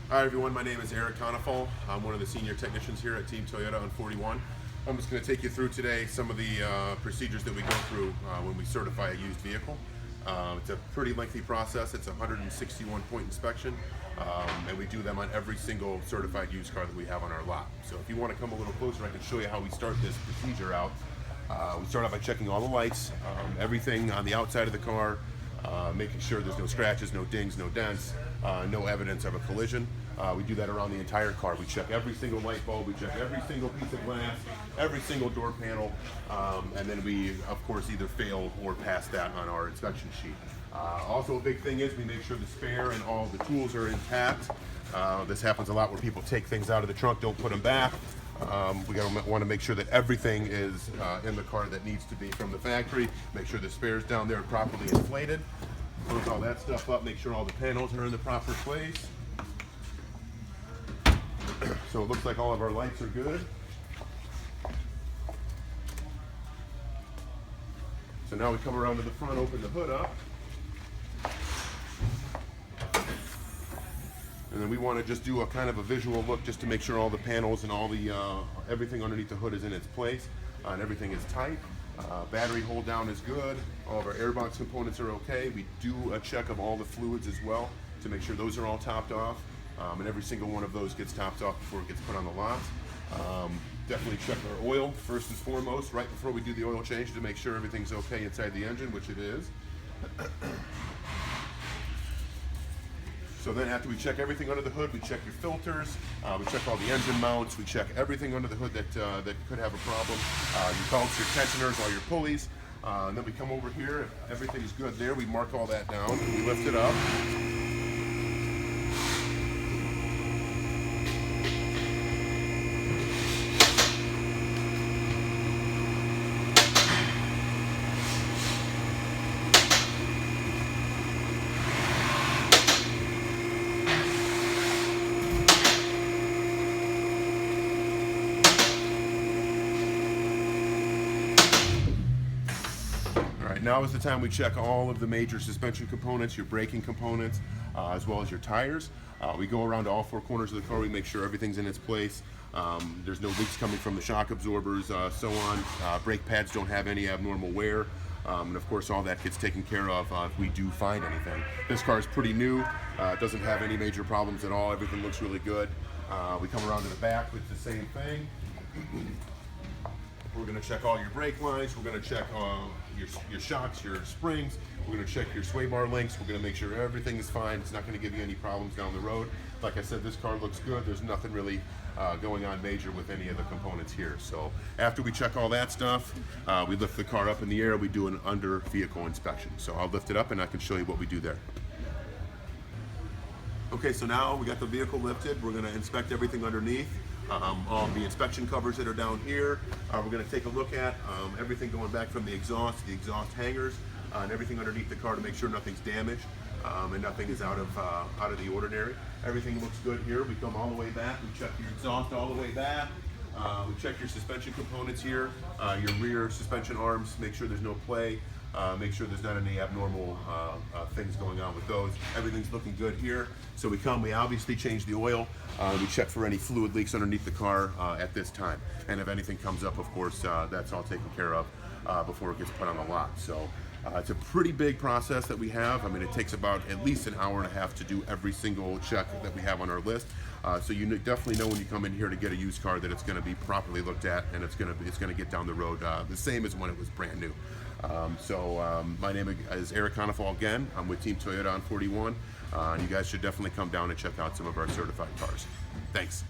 Hi everyone, my name is Eric Conifal. I'm one of the senior technicians here at Team Toyota on 41. I'm just going to take you through today some of the procedures that we go through when we certify a used vehicle. It's a pretty lengthy process. It's a 161-point inspection, and we do them on every single certified used car that we have on our lot. So if you want to come a little closer, I can show you how we start this procedure out. We start out by checking all the lights, everything on the outside of the car, making sure there's no scratches, no dings, no dents, no evidence of a collision. We do that around the entire car. We check every single light bulb, we check every single piece of glass, every single door panel, and then we, of course, either fail or pass that on our inspection sheet. Also, a big thing is we make sure the spare and all the tools are intact. This happens a lot where people take things out of the trunk, don't put them back. We want to make sure that everything is in the car that needs to be from the factory. Make sure the spares down there are properly inflated. Close all that stuff up, make sure all the panels are in the proper place. So it looks like all of our lights are good. So now we come around to the front, open the hood up. And then we want to just do a kind of a visual look just to make sure all the panels and all the everything underneath the hood is in its place and everything is tight. Battery hold down is good. All of our airbox components are okay. We do a check of all the fluids as well to make sure those are all topped off. And every single one of those gets topped off before it gets put on the lot. Definitely check our oil first and foremost right before we do the oil change to make sure everything's okay inside the engine, which it is. So then after we check everything under the hood, we check your filters, we check all the engine mounts, we check everything under the hood that could have a problem. Your belts, your tensioners, all your pulleys. And then we come over here, if everything's good there, we mark all that down, we lift it up. Now is the time we check all of the major suspension components, your braking components, as well as your tires. We go around to all four corners of the car, we make sure everything's in its place. There's no leaks coming from the shock absorbers, so on. Brake pads don't have any abnormal wear. And of course all that gets taken care of if we do find anything. This car is pretty new, it doesn't have any major problems at all, everything looks really good. We come around to the back, it's the same thing. We're going to check all your brake lines, we're going to check your shocks, your springs, we're going to check your sway bar links, we're going to make sure everything is fine, it's not going to give you any problems down the road. Like I said, this car looks good, there's nothing really going on major with any of the components here. So after we check all that stuff, we lift the car up in the air, we do an under vehicle inspection. So I'll lift it up and I can show you what we do there. Okay, so now we got the vehicle lifted, we're going to inspect everything underneath. All the inspection covers that are down here. We're going to take a look at everything going back from the exhaust hangers, and everything underneath the car to make sure nothing's damaged and nothing is out of the ordinary. Everything looks good here. We come all the way back. We check your exhaust all the way back. We check your suspension components here, your rear suspension arms. Make sure there's no play. Make sure there's not any abnormal things going on with those. Everything's looking good here. So we obviously change the oil. We check for any fluid leaks underneath the car at this time. And if anything comes up, of course, that's all taken care of before it gets put on the lot. So it's a pretty big process that we have. I mean, it takes about at least an hour and a half to do every single check that we have on our list. So you definitely know when you come in here to get a used car that it's going to be properly looked at and it's going to get down the road the same as when it was brand new. My name is Eric Conifal again. I'm with Team Toyota on 41. And you guys should definitely come down and check out some of our certified cars. Thanks.